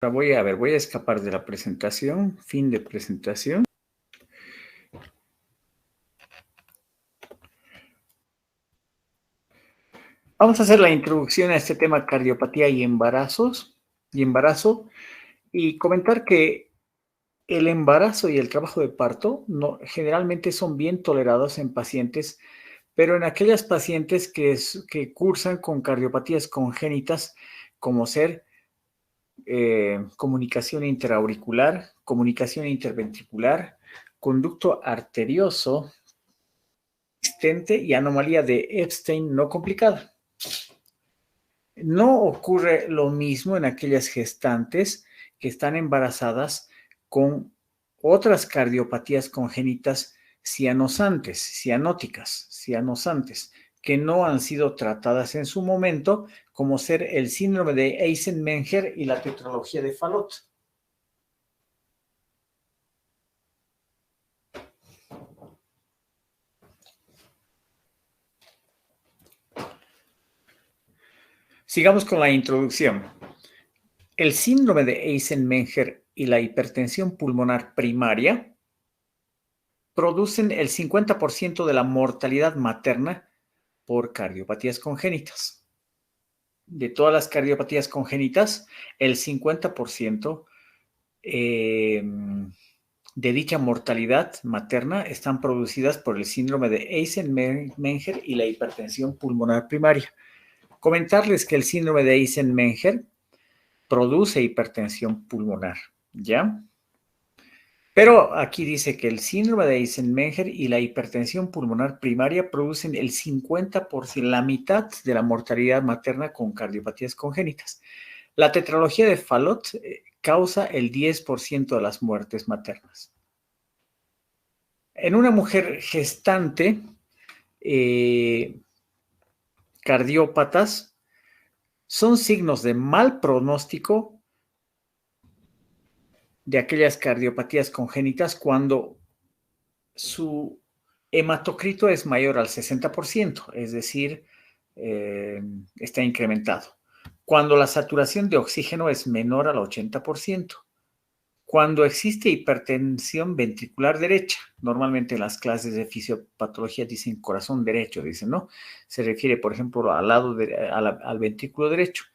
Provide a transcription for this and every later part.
Voy a escapar de la presentación, fin de presentación. Vamos a hacer la introducción a este tema cardiopatía y embarazo, y comentar que el embarazo y el trabajo de parto generalmente son bien tolerados en pacientes, pero en aquellas pacientes que cursan con cardiopatías congénitas, como ser comunicación interauricular, comunicación interventricular, conducto arterioso existente y anomalía de Epstein no complicada. No ocurre lo mismo en aquellas gestantes que están embarazadas con otras cardiopatías congénitas cianosantes, que no han sido tratadas en su momento, como ser el síndrome de Eisenmenger y la tetralogía de Fallot. Sigamos con la introducción. El síndrome de Eisenmenger y la hipertensión pulmonar primaria producen el 50% de la mortalidad materna por cardiopatías congénitas. De todas las cardiopatías congénitas, el 50% de dicha mortalidad materna están producidas por el síndrome de Eisenmenger y la hipertensión pulmonar primaria. Comentarles que el síndrome de Eisenmenger produce hipertensión pulmonar, ¿ya? Pero aquí dice que el síndrome de Eisenmenger y la hipertensión pulmonar primaria producen el 50%, la mitad de la mortalidad materna con cardiopatías congénitas. La tetralogía de Fallot causa el 10% de las muertes maternas. En una mujer gestante, cardiópatas son signos de mal pronóstico de aquellas cardiopatías congénitas cuando su hematocrito es mayor al 60%, es decir, está incrementado. Cuando la saturación de oxígeno es menor al 80%. Cuando existe hipertensión ventricular derecha, normalmente en las clases de fisiopatología dicen corazón derecho, dicen, ¿no? Se refiere, por ejemplo, al ventrículo derecho.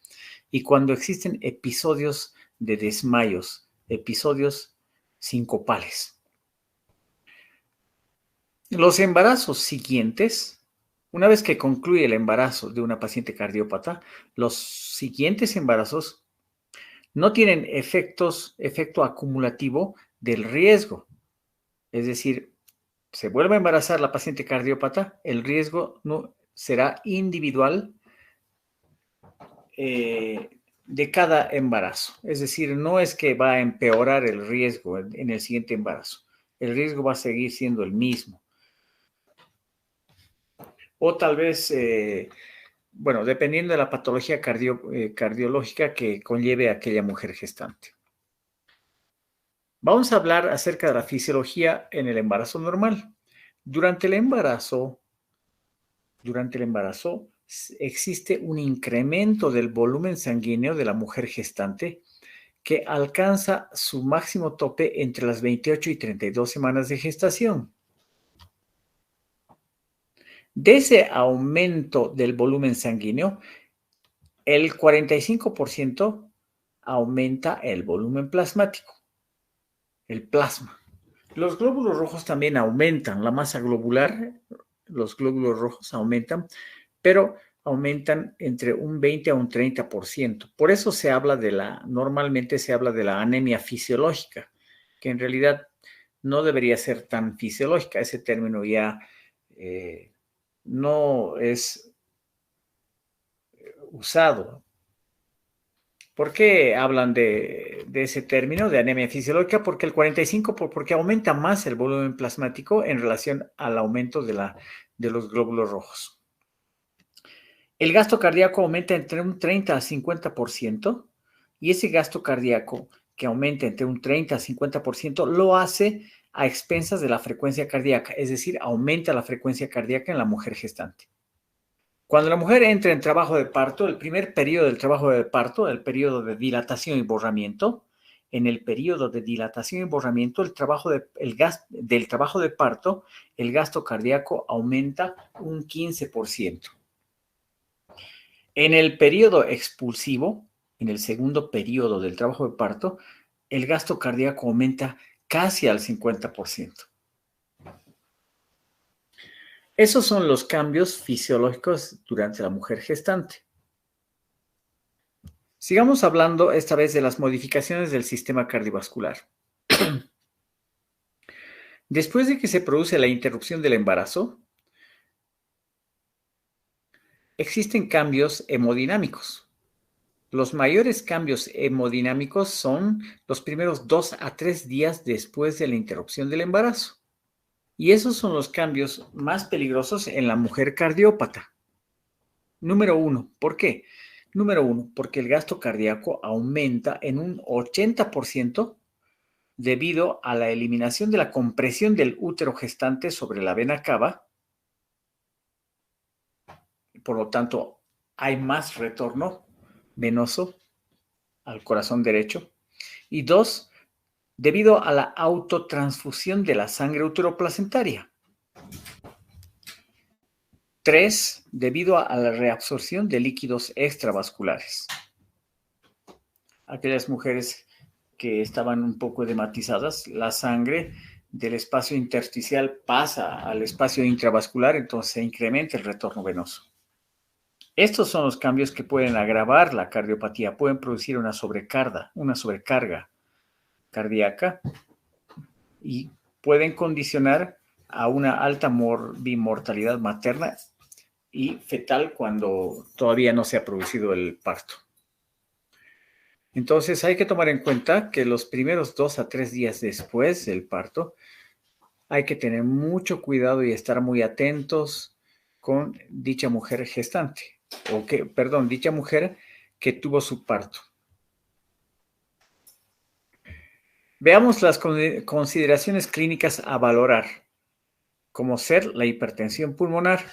Y cuando existen episodios de desmayos, episodios sincopales. Los embarazos siguientes, una vez que concluye el embarazo de una paciente cardiópata, los siguientes embarazos no tienen efecto acumulativo del riesgo. Es decir, se vuelve a embarazar la paciente cardiópata, el riesgo no será individual de cada embarazo. Es decir, no es que va a empeorar el riesgo en el siguiente embarazo. El riesgo va a seguir siendo el mismo. O tal vez, bueno, dependiendo de la patología cardiológica que conlleve a aquella mujer gestante. Vamos a hablar acerca de la fisiología en el embarazo normal. Durante el embarazo existe un incremento del volumen sanguíneo de la mujer gestante que alcanza su máximo tope entre las 28 y 32 semanas de gestación. De ese aumento del volumen sanguíneo, el 45% aumenta el volumen plasmático, el plasma. Los glóbulos rojos también aumentan, la masa globular, los glóbulos rojos aumentan, pero aumentan entre un 20 a un 30%. Por eso normalmente se habla de la anemia fisiológica, que en realidad no debería ser tan fisiológica. Ese término ya no es usado. ¿Por qué hablan de ese término de anemia fisiológica? Porque el 45%, porque aumenta más el volumen plasmático en relación al aumento de los glóbulos rojos. El gasto cardíaco aumenta entre un 30 a 50%, y ese gasto cardíaco que aumenta entre un 30 a 50% lo hace a expensas de la frecuencia cardíaca, es decir, aumenta la frecuencia cardíaca en la mujer gestante. Cuando la mujer entra en trabajo de parto, el primer periodo del trabajo de parto, el periodo de dilatación y borramiento, en el periodo de dilatación y borramiento, del trabajo de parto, el gasto cardíaco aumenta un 15%. En el periodo expulsivo, en el segundo periodo del trabajo de parto, el gasto cardíaco aumenta casi al 50%. Esos son los cambios fisiológicos durante la mujer gestante. Sigamos hablando esta vez de las modificaciones del sistema cardiovascular. Después de que se produce la interrupción del embarazo, existen cambios hemodinámicos. Los mayores cambios hemodinámicos son los primeros 2 a 3 días después de la interrupción del embarazo. Y esos son los cambios más peligrosos en la mujer cardiópata. Número 1, ¿por qué? Número 1, porque el gasto cardíaco aumenta en un 80% debido a la eliminación de la compresión del útero gestante sobre la vena cava. Por lo tanto, hay más retorno venoso al corazón derecho. Y 2, debido a la autotransfusión de la sangre uteroplacentaria. 3, debido a la reabsorción de líquidos extravasculares. Aquellas mujeres que estaban un poco edematizadas, la sangre del espacio intersticial pasa al espacio intravascular, entonces se incrementa el retorno venoso. Estos son los cambios que pueden agravar la cardiopatía, pueden producir una sobrecarga cardíaca y pueden condicionar a una alta mortalidad materna y fetal cuando todavía no se ha producido el parto. Entonces hay que tomar en cuenta que los primeros 2 a 3 días después del parto hay que tener mucho cuidado y estar muy atentos con dicha mujer gestante, dicha mujer que tuvo su parto. Veamos las consideraciones clínicas a valorar, como ser la hipertensión pulmonar.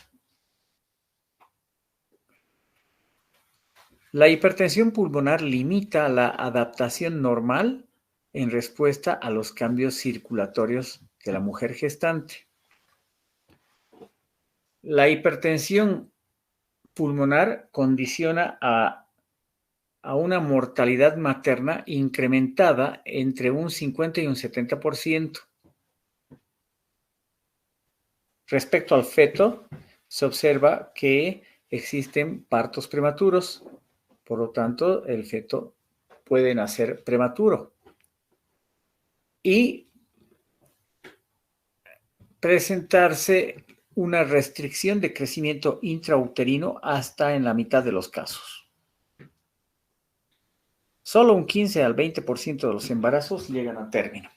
La hipertensión pulmonar limita la adaptación normal en respuesta a los cambios circulatorios de la mujer gestante. La hipertensión pulmonar condiciona a una mortalidad materna incrementada entre un 50 y un 70%. Respecto al feto, se observa que existen partos prematuros, por lo tanto, el feto puede nacer prematuro. Y presentarse una restricción de crecimiento intrauterino hasta en la mitad de los casos. Solo un 15 al 20% de los embarazos llegan a término.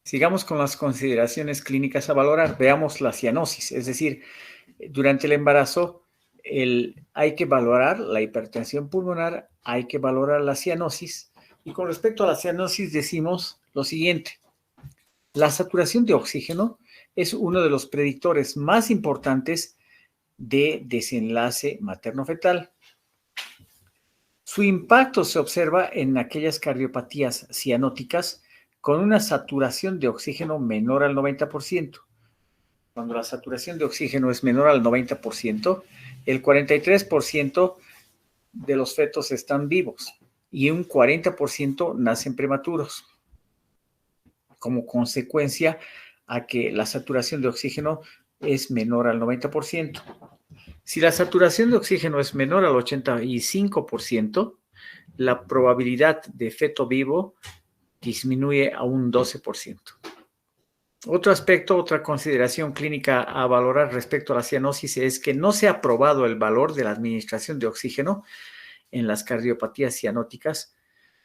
Sigamos con las consideraciones clínicas a valorar. Veamos la cianosis, es decir, durante el embarazo hay que valorar la hipertensión pulmonar, hay que valorar la cianosis. Y con respecto a la cianosis decimos lo siguiente. La saturación de oxígeno es uno de los predictores más importantes de desenlace materno-fetal. Su impacto se observa en aquellas cardiopatías cianóticas con una saturación de oxígeno menor al 90%. Cuando la saturación de oxígeno es menor al 90%, el 43% de los fetos están vivos y un 40% nacen prematuros, como consecuencia a que la saturación de oxígeno es menor al 90%. Si la saturación de oxígeno es menor al 85%, la probabilidad de feto vivo disminuye a un 12%. Otro aspecto, otra consideración clínica a valorar respecto a la cianosis es que no se ha probado el valor de la administración de oxígeno en las cardiopatías cianóticas,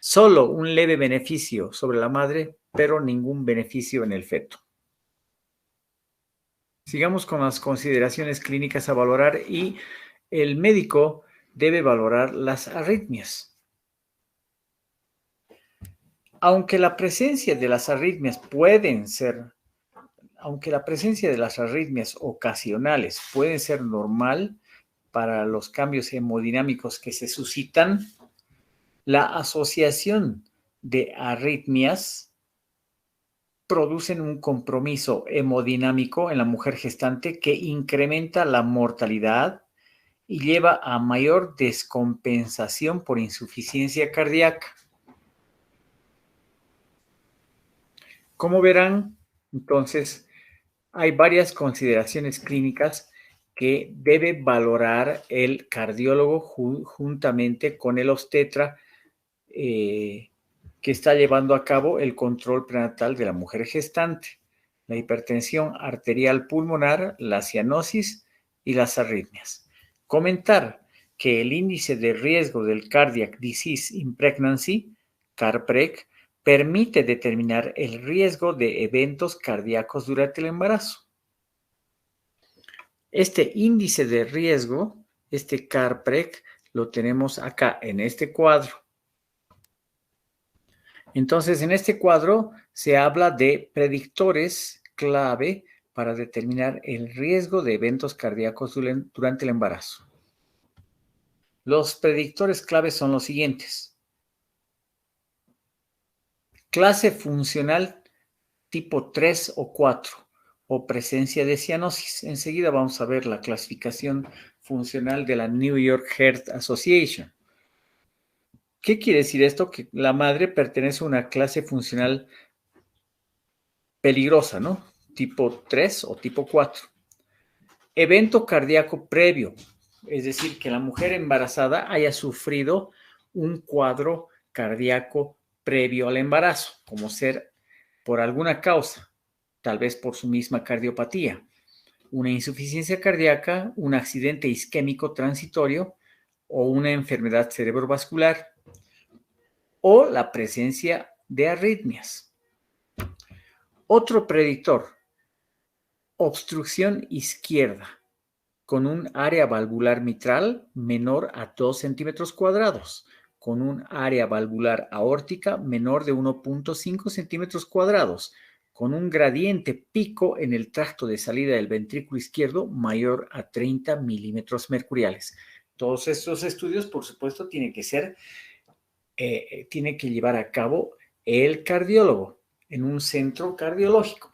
solo un leve beneficio sobre la madre, pero ningún beneficio en el feto. Sigamos con las consideraciones clínicas a valorar y el médico debe valorar las arritmias. Aunque la presencia de las arritmias pueden ser aunque la presencia de las arritmias ocasionales puede ser normal para los cambios hemodinámicos que se suscitan, la asociación de arritmias producen un compromiso hemodinámico en la mujer gestante que incrementa la mortalidad y lleva a mayor descompensación por insuficiencia cardíaca. Como verán, entonces, hay varias consideraciones clínicas que debe valorar el cardiólogo juntamente con el obstetra que está llevando a cabo el control prenatal de la mujer gestante: la hipertensión arterial pulmonar, la cianosis y las arritmias. Comentar que el índice de riesgo del Cardiac Disease in Pregnancy, CARPREG, permite determinar el riesgo de eventos cardíacos durante el embarazo. Este índice de riesgo, este CARPREG, lo tenemos acá en este cuadro. Entonces, en este cuadro se habla de predictores clave para determinar el riesgo de eventos cardíacos durante el embarazo. Los predictores clave son los siguientes. Clase funcional tipo 3 o 4 o presencia de cianosis. Enseguida vamos a ver la clasificación funcional de la New York Heart Association. ¿Qué quiere decir esto? Que la madre pertenece a una clase funcional peligrosa, ¿no? Tipo 3 o tipo 4. Evento cardíaco previo, es decir, que la mujer embarazada haya sufrido un cuadro cardíaco previo al embarazo, como ser por alguna causa, tal vez por su misma cardiopatía, una insuficiencia cardíaca, un accidente isquémico transitorio o una enfermedad cerebrovascular, o la presencia de arritmias. Otro predictor: obstrucción izquierda con un área valvular mitral menor a 2 centímetros cuadrados, con un área valvular aórtica menor de 1.5 centímetros cuadrados, con un gradiente pico en el tracto de salida del ventrículo izquierdo mayor a 30 milímetros mercuriales. Todos estos estudios, por supuesto, tiene que llevar a cabo el cardiólogo en un centro cardiológico.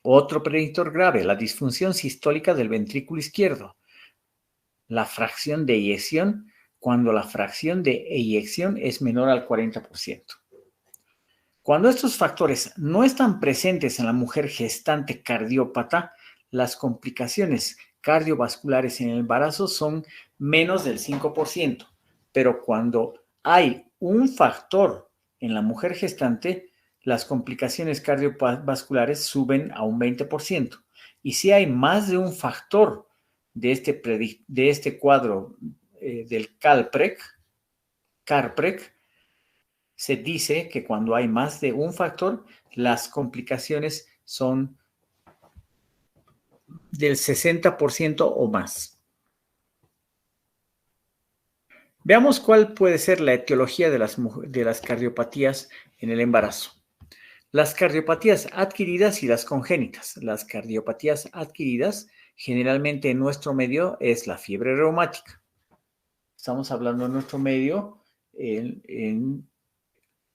Otro predictor grave: la disfunción sistólica del ventrículo izquierdo. La fracción de eyección cuando la fracción de eyección es menor al 40%. Cuando estos factores no están presentes en la mujer gestante cardiópata, las complicaciones cardiovasculares en el embarazo son menos del 5%. Pero cuando hay un factor en la mujer gestante, las complicaciones cardiovasculares suben a un 20%. Y si hay más de un factor de este cuadro del CARPREG, se dice que cuando hay más de un factor, las complicaciones son del 60% o más. Veamos cuál puede ser la etiología de las cardiopatías en el embarazo. Las cardiopatías adquiridas y las congénitas. Las cardiopatías adquiridas, generalmente en nuestro medio, es la fiebre reumática. Estamos hablando en nuestro medio, en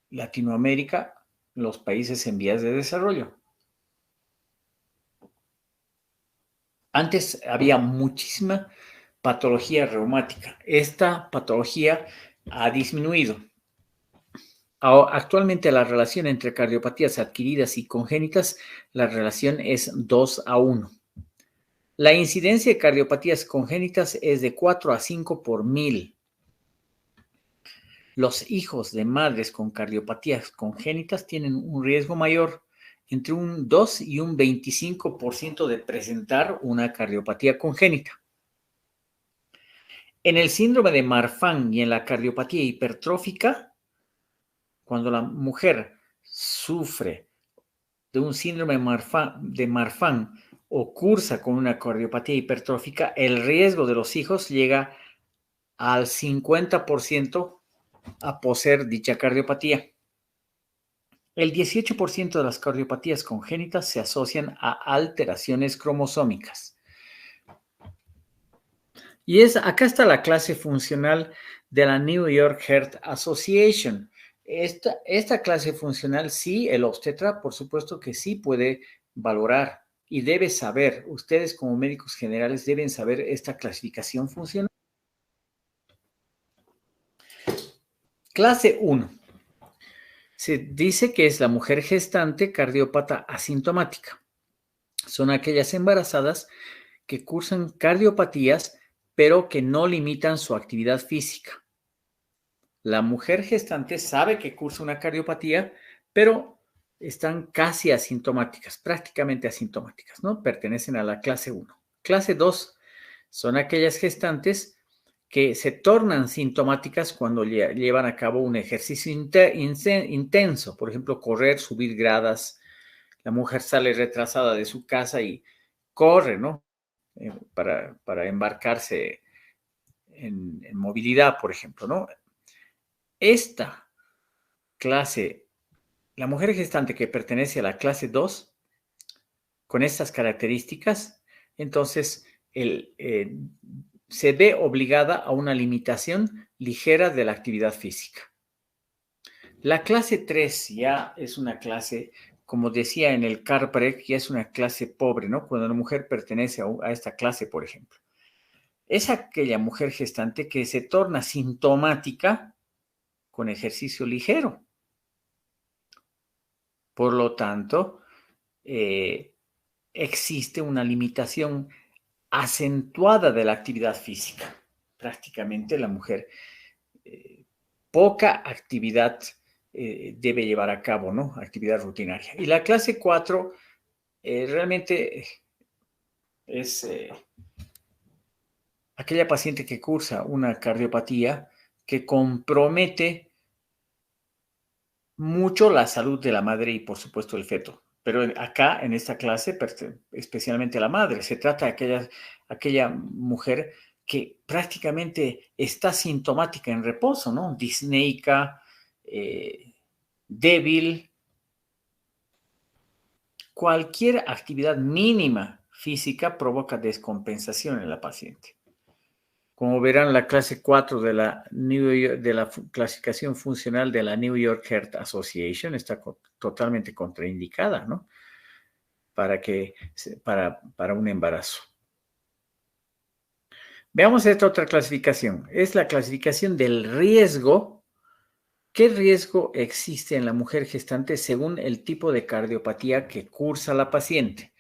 Latinoamérica, los países en vías de desarrollo. Antes había muchísima patología reumática. Esta patología ha disminuido. Actualmente la relación entre cardiopatías adquiridas y congénitas, la relación es 2:1. La incidencia de cardiopatías congénitas es de 4 a 5 por 1000. Los hijos de madres con cardiopatías congénitas tienen un riesgo mayor, entre un 2 y un 25% de presentar una cardiopatía congénita. En el síndrome de Marfan y en la cardiopatía hipertrófica, cuando la mujer sufre de un síndrome de Marfan o cursa con una cardiopatía hipertrófica, el riesgo de los hijos llega al 50% a poseer dicha cardiopatía. El 18% de las cardiopatías congénitas se asocian a alteraciones cromosómicas. Y acá está la clase funcional de la New York Heart Association. Esta clase funcional, sí, el obstetra, por supuesto que sí puede valorar y debe saber, ustedes como médicos generales deben saber esta clasificación funcional. Clase 1. Se dice que es la mujer gestante cardiópata asintomática. Son aquellas embarazadas que cursan cardiopatías, pero que no limitan su actividad física. La mujer gestante sabe que cursa una cardiopatía, pero están casi asintomáticas, prácticamente asintomáticas, ¿no? Pertenecen a la clase 1. Clase 2 son aquellas gestantes que se tornan sintomáticas cuando llevan a cabo un ejercicio intenso, por ejemplo, correr, subir gradas. La mujer sale retrasada de su casa y corre, ¿no? Para embarcarse en movilidad, por ejemplo, ¿no? Esta clase, la mujer gestante que pertenece a la clase 2, con estas características, entonces se ve obligada a una limitación ligera de la actividad física. La clase 3 ya es una clase, como decía en el Carprec, ya es una clase pobre, ¿no? Cuando la mujer pertenece a esta clase, por ejemplo. Es aquella mujer gestante que se torna sintomática con ejercicio ligero. Por lo tanto, existe una limitación acentuada de la actividad física. Prácticamente la mujer poca actividad debe llevar a cabo, ¿no? Actividad rutinaria. Y la clase 4 realmente es aquella paciente que cursa una cardiopatía que compromete mucho la salud de la madre y, por supuesto, el feto. Pero acá, en esta clase, especialmente la madre, se trata de aquella mujer que prácticamente está sintomática en reposo, ¿no? Disneica, débil. Cualquier actividad mínima física provoca descompensación en la paciente. Como verán, la clase 4 de la clasificación funcional de la New York Heart Association está totalmente contraindicada, ¿no? Para un embarazo. Veamos esta otra clasificación. Es la clasificación del riesgo. ¿Qué riesgo existe en la mujer gestante según el tipo de cardiopatía que cursa la paciente?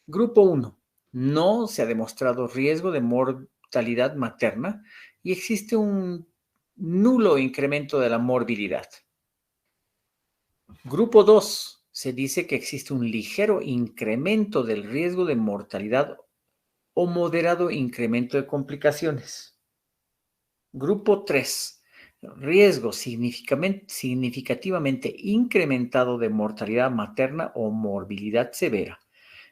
Grupo 1. No se ha demostrado riesgo de mortalidad materna y existe un nulo incremento de la morbilidad. Grupo 2. Se dice que existe un ligero incremento del riesgo de mortalidad o moderado incremento de complicaciones. Grupo 3. Riesgo significativamente incrementado de mortalidad materna o morbilidad severa.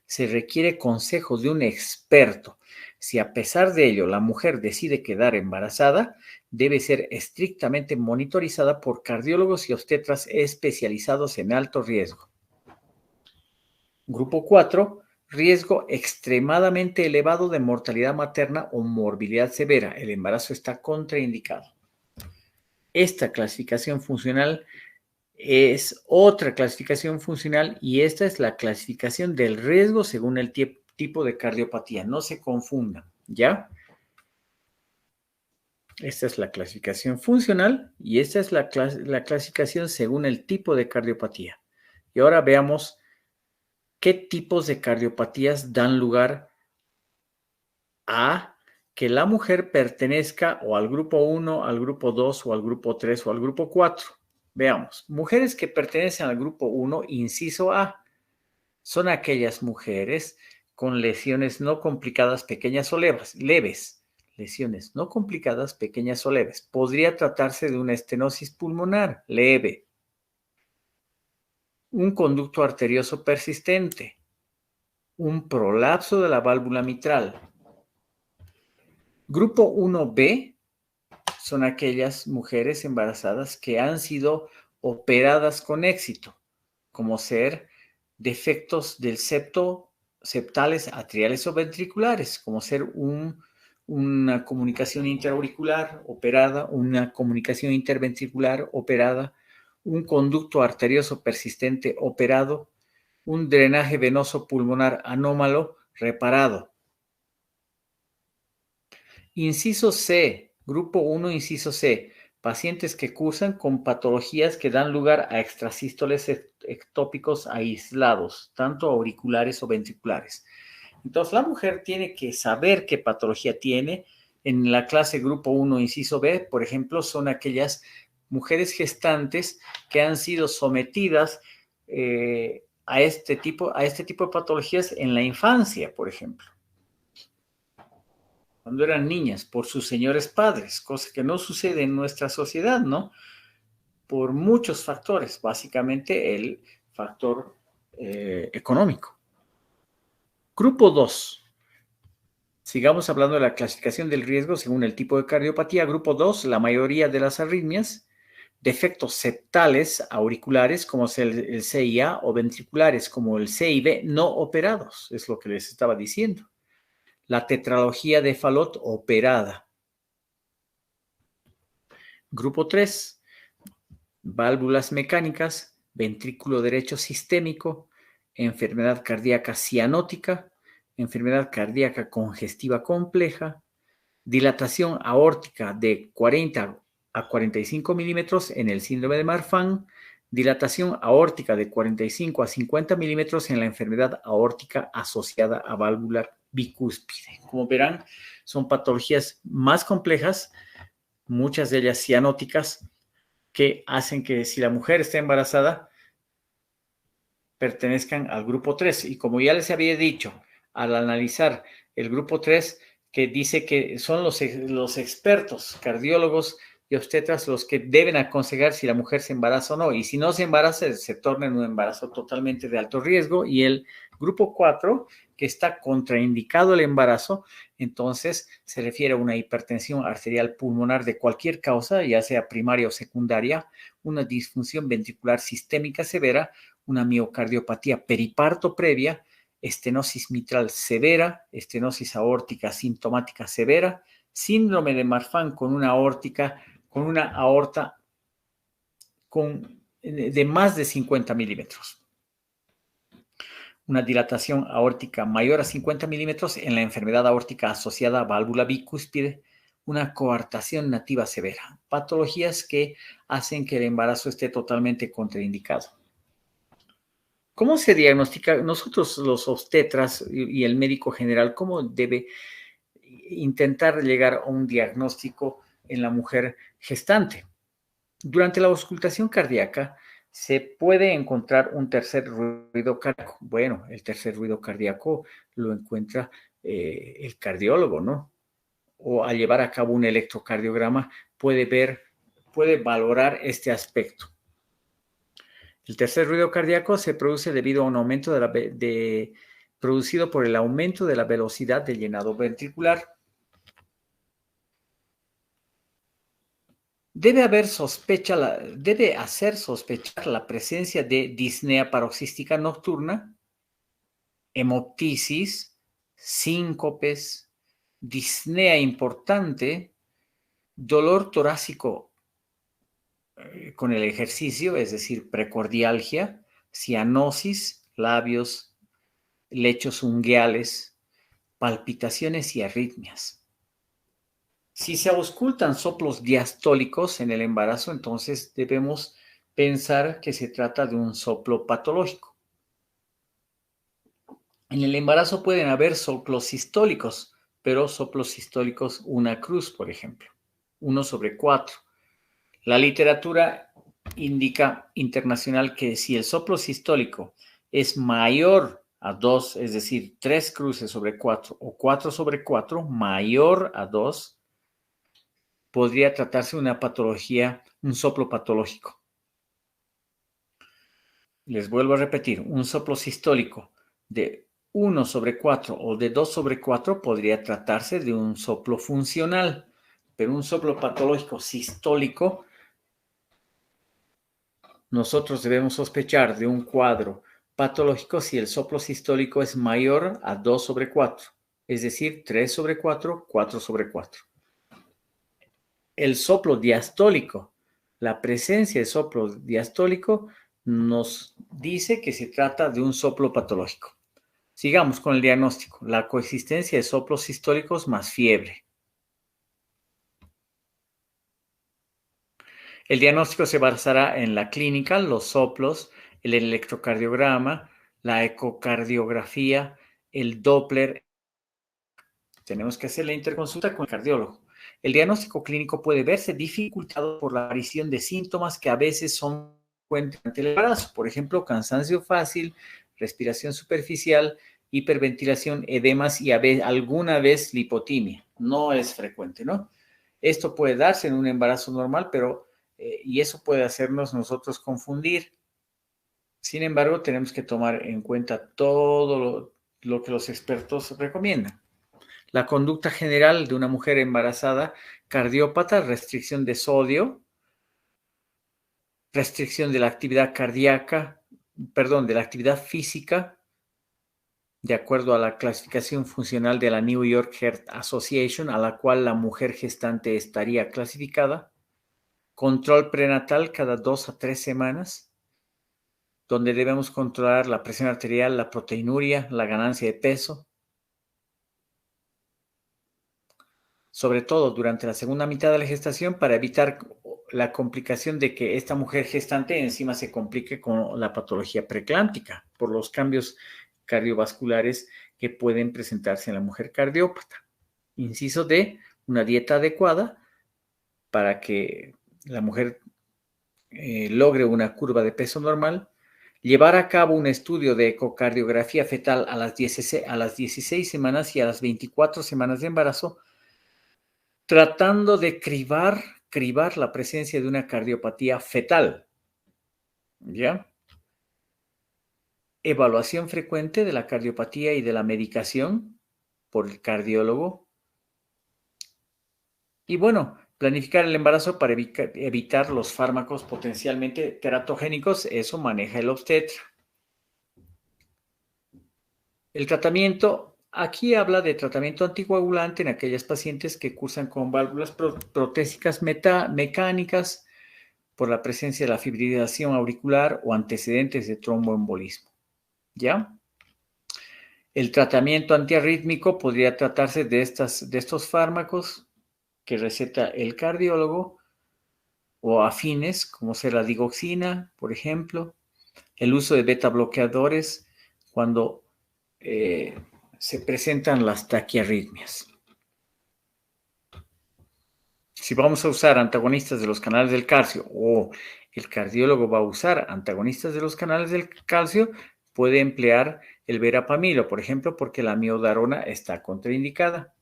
Se requiere consejo de un experto. Si a pesar de ello la mujer decide quedar embarazada, debe ser estrictamente monitorizada por cardiólogos y obstetras especializados en alto riesgo. Grupo 4. Riesgo extremadamente elevado de mortalidad materna o morbilidad severa. El embarazo está contraindicado. Esta clasificación funcional es otra clasificación funcional y esta es la clasificación del riesgo según el tipo de cardiopatía. No se confundan, ¿ya? Esta es la clasificación funcional y esta es la clasificación según el tipo de cardiopatía. Y ahora veamos qué tipos de cardiopatías dan lugar a que la mujer pertenezca o al grupo 1, al grupo 2 o al grupo 3 o al grupo 4. Veamos, mujeres que pertenecen al grupo 1, inciso A, son aquellas mujeres con lesiones no complicadas, pequeñas o leves. Lesiones no complicadas, pequeñas o leves. Podría tratarse de una estenosis pulmonar leve, un conducto arterioso persistente, un prolapso de la válvula mitral. Grupo 1B son aquellas mujeres embarazadas que han sido operadas con éxito. como ser defectos del septo, septales, atriales o ventriculares, como ser una comunicación interauricular operada, una comunicación interventricular operada, un conducto arterioso persistente operado, un drenaje venoso pulmonar anómalo reparado. Inciso C, grupo 1, inciso C, pacientes que cursan con patologías que dan lugar a extrasístoles ectópicos aislados, tanto auriculares o ventriculares. Entonces, la mujer tiene que saber qué patología tiene. En la clase grupo 1, inciso B, por ejemplo, son aquellas mujeres gestantes que han sido sometidas a este tipo de patologías en la infancia, por ejemplo, cuando eran niñas, por sus señores padres, cosa que no sucede en nuestra sociedad, ¿no? Por muchos factores, básicamente el factor económico. Grupo 2. Sigamos hablando de la clasificación del riesgo según el tipo de cardiopatía. Grupo 2, la mayoría de las arritmias, defectos septales auriculares como es el CIA o ventriculares como el CIB no operados, es lo que les estaba diciendo. La tetralogía de Fallot operada. Grupo 3, válvulas mecánicas, ventrículo derecho sistémico, enfermedad cardíaca cianótica, enfermedad cardíaca congestiva compleja, dilatación aórtica de 40 a 45 milímetros en el síndrome de Marfan, dilatación aórtica de 45 a 50 milímetros en la enfermedad aórtica asociada a válvula bicúspide. Como verán, son patologías más complejas, muchas de ellas cianóticas, que hacen que si la mujer está embarazada, pertenezcan al grupo 3. Y como ya les había dicho, al analizar el grupo 3, que dice que son los expertos, cardiólogos y obstetras los que deben aconsejar si la mujer se embaraza o no. Y si no se embaraza, se torna en un embarazo totalmente de alto riesgo. Y el grupo 4, que está contraindicado el embarazo, entonces se refiere a una hipertensión arterial pulmonar de cualquier causa, ya sea primaria o secundaria, una disfunción ventricular sistémica severa, una miocardiopatía periparto previa, estenosis mitral severa, estenosis aórtica sintomática severa, síndrome de Marfan con una aorta de más de 50 milímetros. Una dilatación aórtica mayor a 50 milímetros en la enfermedad aórtica asociada a válvula bicúspide, una coartación nativa severa, patologías que hacen que el embarazo esté totalmente contraindicado. ¿Cómo se diagnostica? Nosotros los obstetras y el médico general, ¿cómo debe intentar llegar a un diagnóstico en la mujer gestante? Durante la auscultación cardíaca se puede encontrar un tercer ruido cardíaco. Bueno, el tercer ruido cardíaco lo encuentra el cardiólogo, ¿no? O al llevar a cabo un electrocardiograma puede valorar este aspecto. El tercer ruido cardíaco se produce debido a un aumento producido por el aumento de la velocidad del llenado ventricular. Debe hacer sospechar la presencia de disnea paroxística nocturna, hemoptisis, síncopes, disnea importante, dolor torácico con el ejercicio, es decir, precordialgia, cianosis, labios, lechos ungueales, palpitaciones y arritmias. Si se auscultan soplos diastólicos en el embarazo, entonces debemos pensar que se trata de un soplo patológico. En el embarazo pueden haber soplos sistólicos, pero soplos sistólicos una cruz, por ejemplo, 1/4. La literatura indica internacional que si el soplo sistólico es mayor a 2, es decir, 3 cruces sobre 4 o 4/4, mayor a 2, podría tratarse de una patología, un soplo patológico. Les vuelvo a repetir, un soplo sistólico de 1/4 o de 2/4 podría tratarse de un soplo funcional, pero un soplo patológico sistólico nosotros debemos sospechar de un cuadro patológico si el soplo sistólico es mayor a 2/4, es decir, 3/4, 4/4. El soplo diastólico, la presencia de soplo diastólico nos dice que se trata de un soplo patológico. Sigamos con el diagnóstico. La coexistencia de soplos sistólicos más fiebre. El diagnóstico se basará en la clínica, los soplos, el electrocardiograma, la ecocardiografía, el Doppler. Tenemos que hacer la interconsulta con el cardiólogo. El diagnóstico clínico puede verse dificultado por la aparición de síntomas que a veces son frecuentes durante el embarazo. Por ejemplo, cansancio fácil, respiración superficial, hiperventilación, edemas y alguna vez lipotimia. No es frecuente, ¿no? Esto puede darse en un embarazo normal, pero y eso puede hacernos nosotros confundir. Sin embargo, tenemos que tomar en cuenta todo lo que los expertos recomiendan. La conducta general de una mujer embarazada cardiópata, restricción de sodio, restricción de la actividad cardíaca, perdón, de la actividad física, de acuerdo a la clasificación funcional de la New York Heart Association, a la cual la mujer gestante estaría clasificada. Control prenatal cada 2 a 3 semanas, donde debemos controlar la presión arterial, la proteinuria, la ganancia de peso. Sobre todo durante la segunda mitad de la gestación, para evitar la complicación de que esta mujer gestante encima se complique con la patología preeclámptica por los cambios cardiovasculares que pueden presentarse en la mujer cardiópata. Inciso D, una dieta adecuada para que la mujer logre una curva de peso normal. Llevar a cabo un estudio de ecocardiografía fetal a las 16 semanas y a las 24 semanas de embarazo, tratando de cribar la presencia de una cardiopatía fetal. ¿Ya? Evaluación frecuente de la cardiopatía y de la medicación por el cardiólogo. Y bueno, planificar el embarazo para evitar los fármacos potencialmente teratogénicos, eso maneja el obstetra. El tratamiento, aquí habla de tratamiento anticoagulante en aquellas pacientes que cursan con válvulas protésicas mecánicas por la presencia de la fibrilación auricular o antecedentes de tromboembolismo. ¿Ya? El tratamiento antiarrítmico podría tratarse de estos fármacos que receta el cardiólogo o afines, como ser la digoxina, por ejemplo, el uso de beta bloqueadores cuando se presentan las taquiarritmias. Si vamos a usar antagonistas de los canales del calcio o el cardiólogo va a usar antagonistas de los canales del calcio, puede emplear el verapamilo, por ejemplo, porque la miodarona está contraindicada.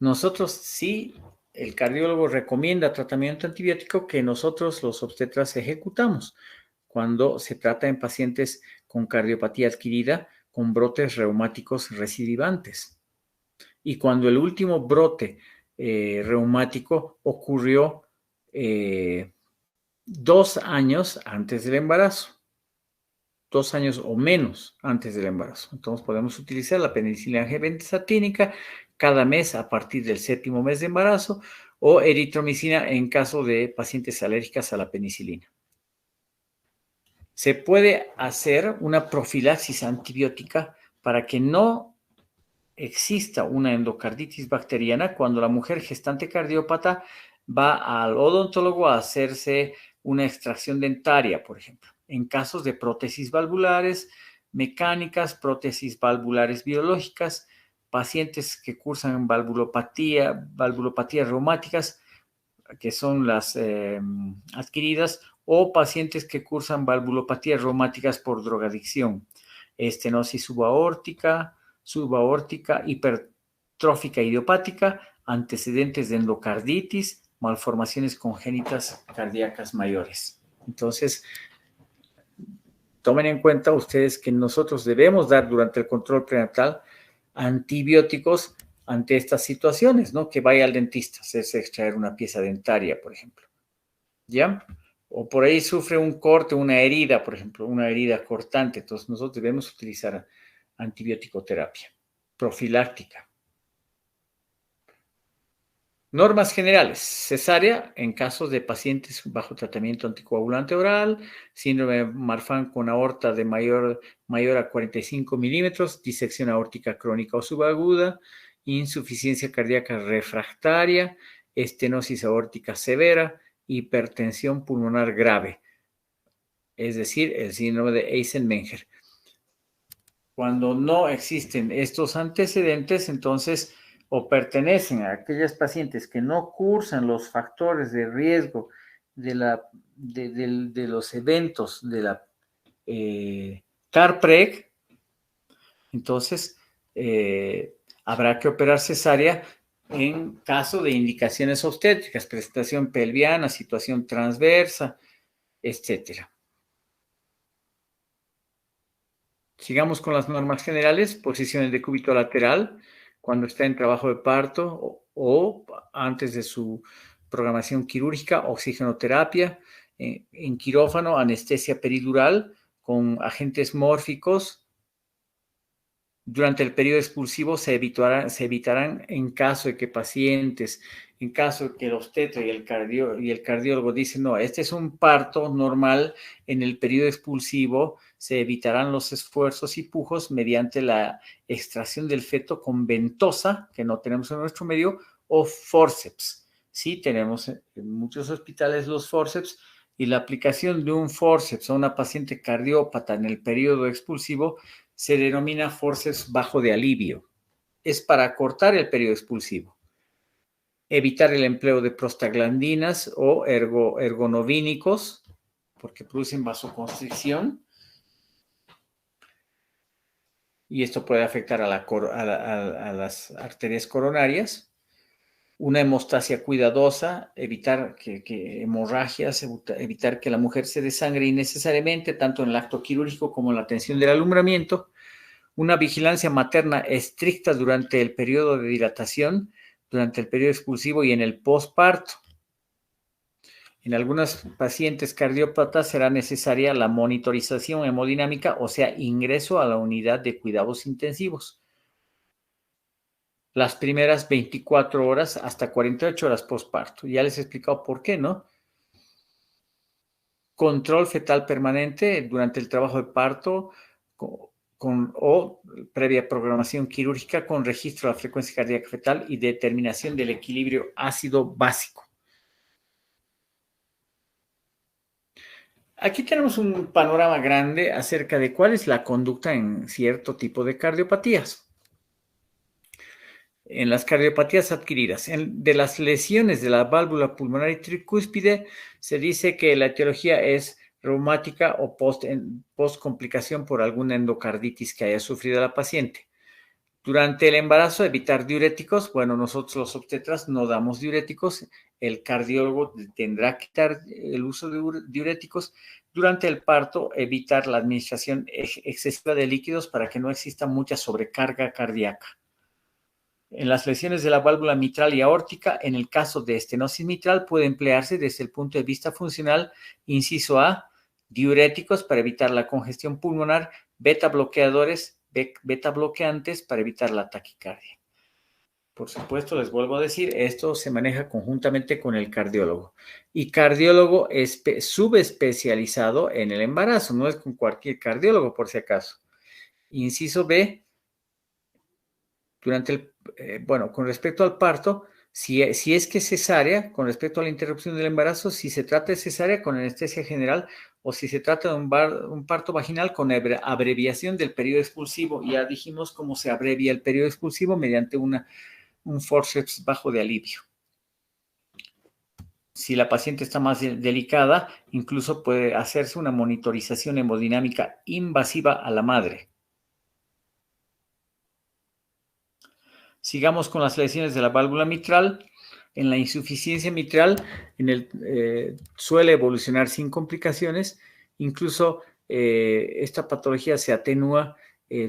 Nosotros sí, el cardiólogo recomienda tratamiento antibiótico que nosotros los obstetras ejecutamos cuando se trata en pacientes con cardiopatía adquirida con brotes reumáticos recidivantes. Y cuando el último brote reumático ocurrió 2 años antes del embarazo. 2 años o menos antes del embarazo. Entonces podemos utilizar la penicilina G-benzatínica cada mes a partir del 7º mes de embarazo o eritromicina en caso de pacientes alérgicas a la penicilina. Se puede hacer una profilaxis antibiótica para que no exista una endocarditis bacteriana cuando la mujer gestante cardiópata va al odontólogo a hacerse una extracción dentaria, por ejemplo. En casos de prótesis valvulares mecánicas, prótesis valvulares biológicas, pacientes que cursan valvulopatías reumáticas, que son las adquiridas, o pacientes que cursan valvulopatías reumáticas por drogadicción, estenosis subaórtica, hipertrófica idiopática, antecedentes de endocarditis, malformaciones congénitas cardíacas mayores. Entonces, tomen en cuenta ustedes que nosotros debemos dar durante el control prenatal antibióticos ante estas situaciones, ¿no? Que vaya al dentista, hacerse extraer una pieza dentaria, por ejemplo. ¿Ya? o por ahí sufre un corte, una herida, por ejemplo, una herida cortante. Entonces nosotros debemos utilizar antibiótico terapia profiláctica. Normas generales. Cesárea en casos de pacientes bajo tratamiento anticoagulante oral, síndrome de Marfan con aorta de mayor a 45 milímetros, disección aórtica crónica o subaguda, insuficiencia cardíaca refractaria, estenosis aórtica severa, hipertensión pulmonar grave, es decir, el síndrome de Eisenmenger. Cuando no existen estos antecedentes, entonces, o pertenecen a aquellos pacientes que no cursan los factores de riesgo de los eventos de la CARPREG, entonces habrá que operar cesárea en caso de indicaciones obstétricas, presentación pelviana, situación transversa, etcétera. Sigamos con las normas generales, posiciones de cúbito lateral, cuando está en trabajo de parto o antes de su programación quirúrgica, oxigenoterapia, en quirófano, anestesia peridural con agentes mórficos. Durante el periodo expulsivo se evitarán en caso de que pacientes, en caso de que el obstetra y el cardiólogo dicen, no, este es un parto normal, en el periodo expulsivo se evitarán los esfuerzos y pujos mediante la extracción del feto con ventosa, que no tenemos en nuestro medio, o forceps. Sí, tenemos en muchos hospitales los forceps, y la aplicación de un forceps a una paciente cardiópata en el periodo expulsivo se denomina forceps bajo de alivio. Es para cortar el periodo expulsivo. Evitar el empleo de prostaglandinas o ergonovínicos, porque producen vasoconstricción. Y esto puede afectar a las arterias coronarias. Una hemostasia cuidadosa, evitar que hemorragias, evitar que la mujer se desangre innecesariamente, tanto en el acto quirúrgico como en la atención del alumbramiento. Una vigilancia materna estricta durante el periodo de dilatación, durante el periodo expulsivo y en el posparto. En algunas pacientes cardiópatas será necesaria la monitorización hemodinámica, o sea, ingreso a la unidad de cuidados intensivos. Las primeras 24 horas hasta 48 horas posparto. Ya les he explicado por qué, ¿no? Control fetal permanente durante el trabajo de parto o previa programación quirúrgica con registro de la frecuencia cardíaca fetal y determinación del equilibrio ácido básico. Aquí tenemos un panorama grande acerca de cuál es la conducta en cierto tipo de cardiopatías. En las cardiopatías adquiridas, de las lesiones de la válvula pulmonar y tricúspide, se dice que la etiología es reumática o post complicación por alguna endocarditis que haya sufrido la paciente. Durante el embarazo, evitar diuréticos. Bueno, nosotros los obstetras no damos diuréticos. El cardiólogo tendrá que quitar el uso de diuréticos. Durante el parto, evitar la administración excesiva de líquidos para que no exista mucha sobrecarga cardíaca. En las lesiones de la válvula mitral y aórtica, en el caso de estenosis mitral, puede emplearse desde el punto de vista funcional, inciso A, diuréticos para evitar la congestión pulmonar, beta bloqueantes para evitar la taquicardia. Por supuesto, les vuelvo a decir, esto se maneja conjuntamente con el cardiólogo. Y cardiólogo subespecializado en el embarazo, no es con cualquier cardiólogo, por si acaso. Inciso B, con respecto al parto, si es que es cesárea, con respecto a la interrupción del embarazo, si se trata de cesárea con anestesia general o si se trata de un parto vaginal con abreviación del periodo expulsivo. Ya dijimos cómo se abrevia el periodo expulsivo mediante un forceps bajo de alivio. Si la paciente está más delicada, incluso puede hacerse una monitorización hemodinámica invasiva a la madre. Sigamos con las lesiones de la válvula mitral. En la insuficiencia mitral, suele evolucionar sin complicaciones. Incluso esta patología se atenúa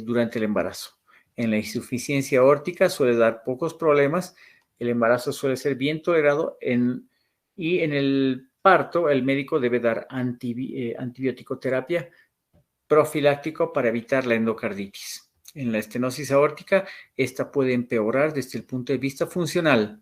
durante el embarazo. En la insuficiencia aórtica suele dar pocos problemas. El embarazo suele ser bien tolerado y en el parto, el médico debe dar antibiótico terapia profiláctico para evitar la endocarditis. En la estenosis aórtica, esta puede empeorar desde el punto de vista funcional.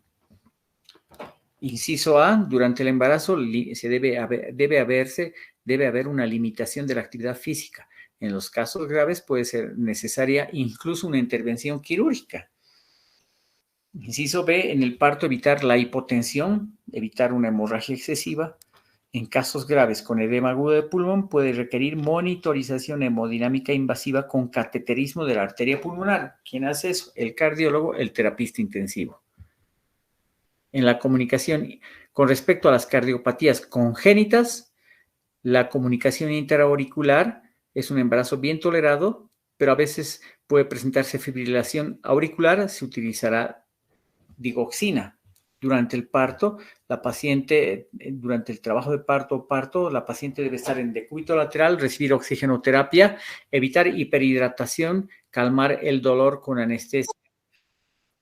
Inciso A, durante el embarazo debe haber una limitación de la actividad física. En los casos graves puede ser necesaria incluso una intervención quirúrgica. Inciso B, en el parto evitar la hipotensión, evitar una hemorragia excesiva. En casos graves con edema agudo de pulmón puede requerir monitorización hemodinámica invasiva con cateterismo de la arteria pulmonar. ¿Quién hace eso? El cardiólogo, el terapista intensivo. En la comunicación con respecto a las cardiopatías congénitas, la comunicación interauricular es un embarazo bien tolerado, pero a veces puede presentarse fibrilación auricular, se utilizará digoxina. Durante el parto, la paciente, durante el trabajo de parto, la paciente debe estar en decúbito lateral, recibir oxigenoterapia, evitar hiperhidratación, calmar el dolor con anestesia,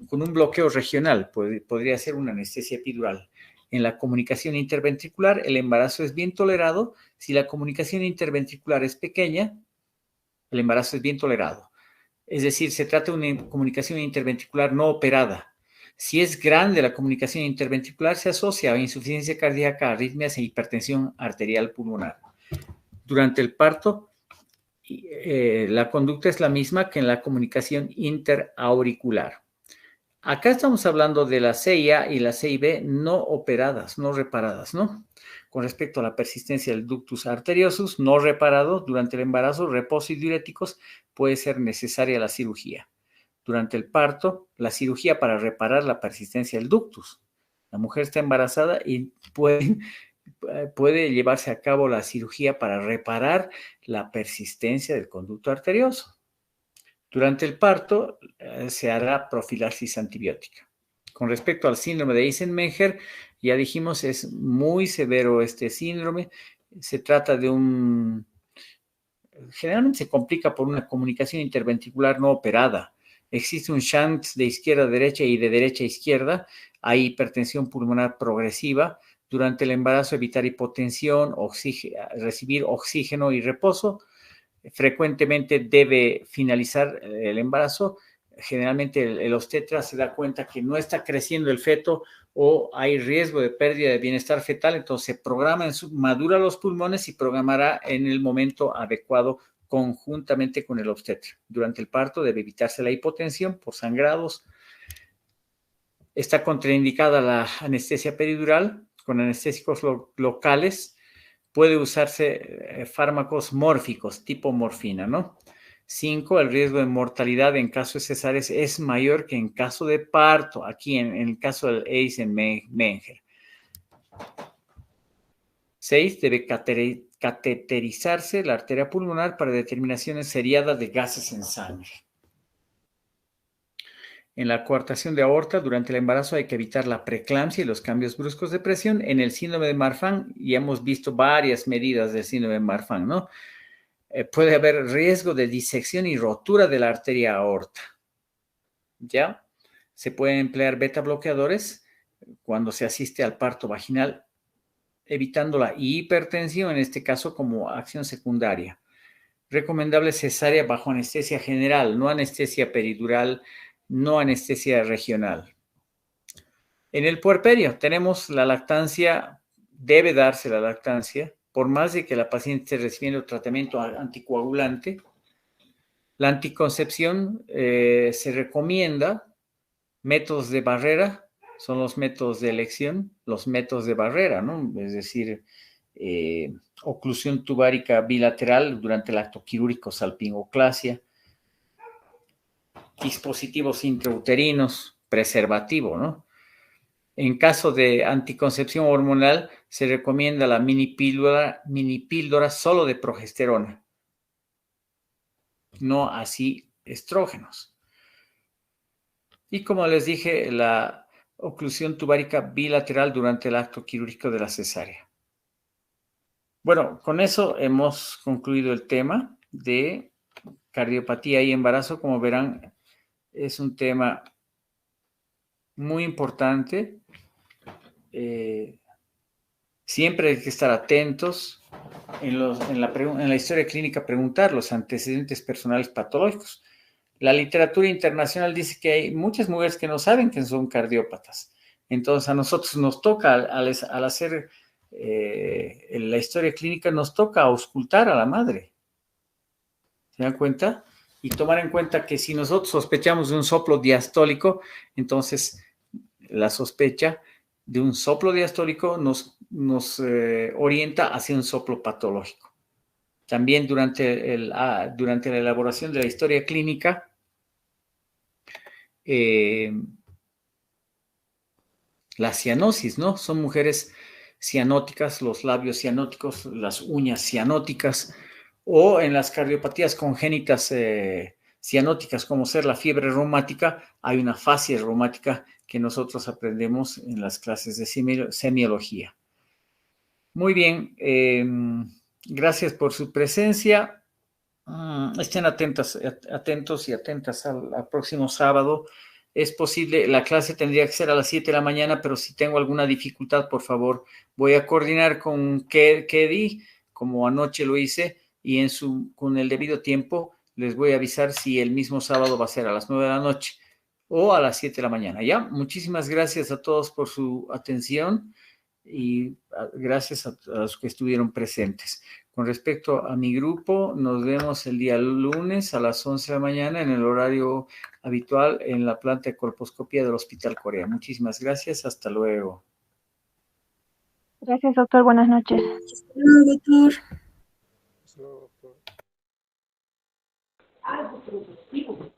con un bloqueo regional, podría ser una anestesia epidural. En la comunicación interventricular, el embarazo es bien tolerado. Si la comunicación interventricular es pequeña, el embarazo es bien tolerado. Es decir, se trata de una comunicación interventricular no operada. Si es grande la comunicación interventricular, se asocia a insuficiencia cardíaca, arritmias e hipertensión arterial pulmonar. Durante el parto, la conducta es la misma que en la comunicación interauricular. Acá estamos hablando de la CIA y la CIB no operadas, no reparadas, ¿no? Con respecto a la persistencia del ductus arteriosus no reparado durante el embarazo, reposo y diuréticos, puede ser necesaria la cirugía. Durante el parto, la cirugía para reparar la persistencia del ductus. La mujer está embarazada y puede llevarse a cabo la cirugía para reparar la persistencia del conducto arterioso. Durante el parto se hará profilaxis antibiótica. Con respecto al síndrome de Eisenmenger, ya dijimos, es muy severo este síndrome. Se trata de generalmente se complica por una comunicación interventricular no operada. Existe un shunt de izquierda a derecha y de derecha a izquierda. Hay hipertensión pulmonar progresiva. Durante el embarazo, evitar hipotensión, recibir oxígeno y reposo. Frecuentemente debe finalizar el embarazo. Generalmente el obstetra se da cuenta que no está creciendo el feto o hay riesgo de pérdida de bienestar fetal, entonces se programa, madura los pulmones y programará en el momento adecuado conjuntamente con el obstetra. Durante el parto debe evitarse la hipotensión por sangrados. Está contraindicada la anestesia peridural con anestésicos locales. Puede usarse fármacos mórficos tipo morfina, ¿no? 5, el riesgo de mortalidad en caso de cesáreas es mayor que en caso de parto, aquí en el caso del Eisenmenger. 6, debe cateterizarse la arteria pulmonar para determinaciones seriadas de gases en sangre. En la coartación de aorta, durante el embarazo hay que evitar la preeclampsia y los cambios bruscos de presión. En el síndrome de Marfan, ya hemos visto varias medidas del síndrome de Marfan, ¿no? Puede haber riesgo de disección y rotura de la arteria aorta. ¿Ya? Se pueden emplear beta bloqueadores cuando se asiste al parto vaginal, evitando la hipertensión, en este caso como acción secundaria. Recomendable cesárea bajo anestesia general, no anestesia peridural, no anestesia regional. En el puerperio tenemos la lactancia, debe darse la lactancia, por más de que la paciente esté recibiendo tratamiento anticoagulante. La anticoncepción se recomienda. Métodos de barrera son los métodos de elección, los métodos de barrera, ¿no? Es decir, oclusión tubárica bilateral durante el acto quirúrgico, salpingoclasia, dispositivos intrauterinos, preservativo, ¿no? En caso de anticoncepción hormonal, se recomienda la mini píldora solo de progesterona, no así estrógenos. Y como les dije, la oclusión tubárica bilateral durante el acto quirúrgico de la cesárea. Bueno, con eso hemos concluido el tema de cardiopatía y embarazo. Como verán, es un tema muy importante. Siempre hay que estar atentos en la historia clínica, preguntar los antecedentes personales patológicos. La literatura internacional dice que hay muchas mujeres que no saben que son cardiópatas. Entonces, a nosotros nos toca, al hacer la historia clínica, nos toca auscultar a la madre. ¿Se dan cuenta? Y tomar en cuenta que si nosotros sospechamos de un soplo diastólico, entonces la sospecha de un soplo diastólico nos orienta hacia un soplo patológico. También durante la elaboración de la historia clínica, la cianosis, ¿no? Son mujeres cianóticas, los labios cianóticos, las uñas cianóticas, o en las cardiopatías congénitas cianóticas, como ser la fiebre reumática, hay una fascia reumática que nosotros aprendemos en las clases de semiología. Muy bien, gracias por su presencia. Estén atentos y atentas al próximo sábado. Es posible, la clase tendría que ser a las 7 de la mañana, pero si tengo alguna dificultad, por favor, voy a coordinar con Kedi, como anoche lo hice, y con el debido tiempo les voy a avisar si el mismo sábado va a ser a las 9 de la noche o a las 7 de la mañana. ¿Ya? Muchísimas gracias a todos por su atención y gracias a los que estuvieron presentes. Con respecto a mi grupo, nos vemos el día lunes a las 11 de la mañana en el horario habitual en la planta de colposcopía del Hospital Corea. Muchísimas gracias. Hasta luego. Gracias, doctor. Buenas noches. Hasta luego, doctor. Hasta luego, doctor. Algo productivo.